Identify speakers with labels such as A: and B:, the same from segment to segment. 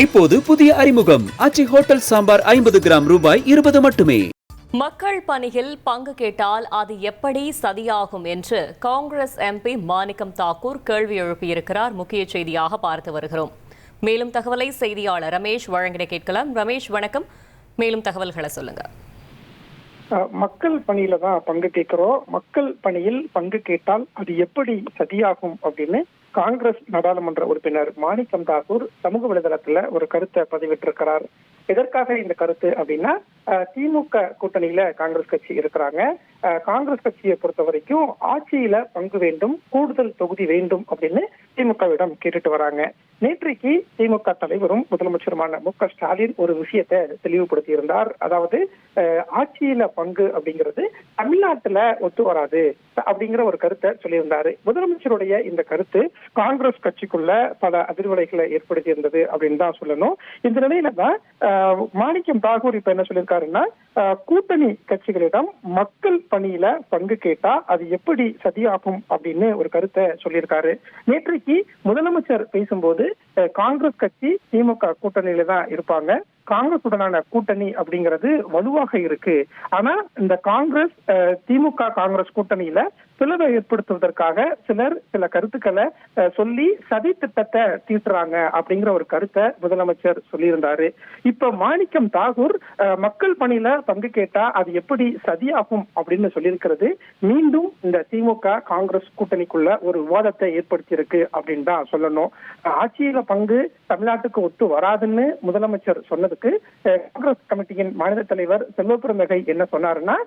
A: இப்போது புதிய அறிமுகம் ஆச்சி ஹோட்டல் சாம்பார் 50 கிராம் ரூபாய் 20 மட்டுமே.
B: மக்கள் பணியில் பங்கு கேட்டால் அது எப்படி சதியாகும் என்று காங்கிரஸ் எம்பி மாணிக்கம் தாக்கூர் கேள்வி எழுப்பியிருக்கிறார். முக்கிய செய்தியாக பார்த்து வருகிறோம். மேலும் தகவலை செய்தியாளர் ரமேஷ் வழங்கிட கேட்கலாம். ரமேஷ் வணக்கம். மேலும் தகவல்களை சொல்லுங்க.
C: மக்கள் பணியில தான் பங்கு கேட்கிறோம். மக்கள் பணியில் பங்கு கேட்டால் அது எப்படி சதியாகும் அப்படின்னு காங்கிரஸ் நாடாளுமன்ற உறுப்பினர் மாணிக்கம் தாக்கூர் சமூக வலைதளத்துல ஒரு கருத்தை பதிவிட்டிருக்கிறார். எதற்காக இந்த கருத்து அப்படின்னா, திமுக கூட்டணியில காங்கிரஸ் கட்சி இருக்கிறாங்க. காங்கிரஸ் கட்சியை பொறுத்த வரைக்கும் ஆட்சியில பங்கு வேண்டும், கூடுதல் தொகுதி வேண்டும் அப்படின்னு திமுகவிடம் கேட்டுட்டு வராங்க. நேற்றைக்கு திமுக தலைவரும் முதலமைச்சருமான மு.க.ஸ்டாலின் ஒரு விஷயத்தை தெளிவுபடுத்தி இருந்தார். அதாவது ஆட்சியில பங்கு அப்படிங்கிறது தமிழ்நாட்டுல ஒத்து வராது அப்படிங்கிற ஒரு கருத்தை சொல்லியிருந்தாரு. முதலமைச்சருடைய இந்த கருத்து காங்கிரஸ் கட்சிக்குள்ள பல அதிர்வலைகளை ஏற்படுத்தி இருந்தது அப்படின்னு தான் சொல்லணும். இந்த நிலையில தான் மாணிக்கம் தாக்கூர் இப்ப என்ன சொல்லியிருக்காருன்னா, கூட்டணி கட்சிகளிடம் மக்கள் பணியில பங்கு கேட்டா அது எப்படி சதியாகும் அப்படின்னு ஒரு கருத்தை சொல்லியிருக்காரு. நேற்றைக்கு முதலமைச்சர் பேசும்போது காங்கிரஸ் கட்சி திமுக கூட்டணியில தான் இருப்பாங்க, காங்கிரஸ் உடனான கூட்டணி அப்படிங்கிறது வலுவாக இருக்கு. ஆனா இந்த காங்கிரஸ் திமுக காங்கிரஸ் கூட்டணியில பிளவை ஏற்படுத்துவதற்காக சிலர் சில கருத்துக்களை சொல்லி சதி திட்டத்தை தீட்டுறாங்க அப்படிங்கிற ஒரு கருத்தை முதலமைச்சர் சொல்லியிருந்தாரு. இப்ப மாணிக்கம் தாக்கூர் மக்கள் பணியில பங்கு கேட்டா அது எப்படி சதியாகும் அப்படின்னு சொல்லியிருக்கிறது மீண்டும் இந்த திமுக காங்கிரஸ் கூட்டணிக்குள்ள ஒரு விவாதத்தை ஏற்படுத்தி இருக்கு அப்படின்னு தான் சொல்லணும். ஆட்சியில பங்கு தமிழ்நாட்டுக்கு ஒத்து வராதுன்னு முதலமைச்சர் சொன்னதுக்கு காங்கிரஸ் கமிட்டியின் மாநில தலைவர் செல்வபெருந்தகை என்ன சொன்னாருன்னா,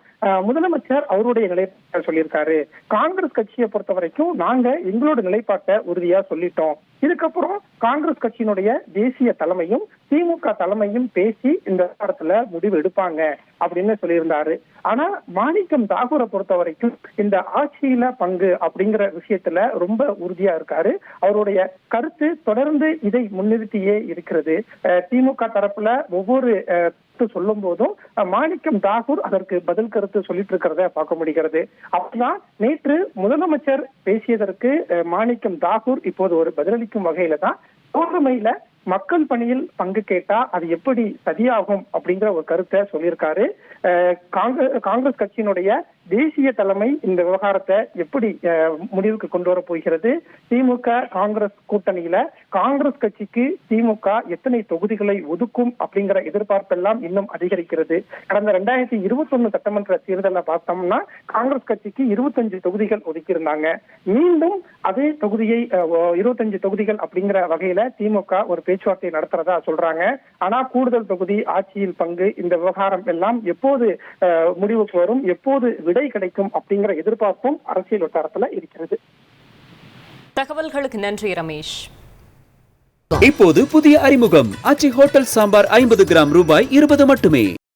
C: முதலமைச்சர் அவருடைய நிலைப்பாட்டை சொல்லியிருக்காரு. காங்கிரஸ் கட்சியை பொறுத்த வரைக்கும் நாங்க எங்களோட நிலைப்பாட்டை உறுதியா சொல்லிட்டோம். இதுக்கப்புறம் காங்கிரஸ் கட்சியினுடைய தேசிய தலைமையும் திமுக தலைமையும் பேசி இந்த இடத்துல முடிவு எடுப்பாங்க அப்படின்னு சொல்லியிருந்தாரு. ஆனா மாணிக்கம் தாக்கூரை பொறுத்த வரைக்கும் இந்த ஆட்சியில பங்கு அப்படிங்கிற விஷயத்துல ரொம்ப உறுதியா இருக்காரு. அவருடைய கருத்து தொடர்ந்து இதை முன்னிறுத்தியே இருக்கிறது. திமுக தரப்புல ஒவ்வொரு சொல்லும் போதும் மாணிக்கம் தாக்கூர் அதற்கு பதில் கருத்து சொல்லிட்டு இருக்கிறத பார்க்க முடிகிறது. அப்படின்னா நேற்று முதலமைச்சர் பேசியதற்கு மாணிக்கம் தாக்கூர் இப்போது ஒரு பதிலளிக்கும் வகையில தான் தோழமையில மக்கள் பணியில் பங்கு கேட்டா அது எப்படி சதியாகும் அப்படிங்கிற ஒரு கருத்தை சொல்லியிருக்காரு. காங்கிரஸ் கட்சியினுடைய தேசிய தலைமை இந்த விவகாரத்தை எப்படி முடிவுக்கு கொண்டு வர போகிறது, திமுக காங்கிரஸ் கூட்டணியில காங்கிரஸ் கட்சிக்கு திமுக எத்தனை தொகுதிகளை ஒதுக்கும் அப்படிங்கிற எதிர்பார்ப்பெல்லாம் இன்னும் அதிகரிக்கிறது. கடந்த 2021 சட்டமன்ற தேர்தலை பார்த்தோம்னா காங்கிரஸ் கட்சிக்கு 25 தொகுதிகள் ஒதுக்கியிருந்தாங்க. மீண்டும் அதே தொகுதியை 25 தொகுதிகள் அப்படிங்கிற வகையில திமுக ஒரு பேச்சுவார்த்தை நடத்துறதா சொல்றாங்க. ஆனா கூடுதல் தொகுதி, ஆட்சியில் பங்கு, இந்த விவகாரம் எல்லாம் எப்போது முடிவுக்கு வரும், எப்போது விடை கிடைக்கும் அப்படிங்கிற எதிர்பார்ப்பும் அரசியல் வட்டாரத்துல இருக்கிறது.
B: தகவல்களுக்கு நன்றி ரமேஷ்.
A: இப்போது புதிய அறிமுகம் ஆச்சி ஹோட்டல் சாம்பார் 50 கிராம் ரூபாய் 20 மட்டுமே.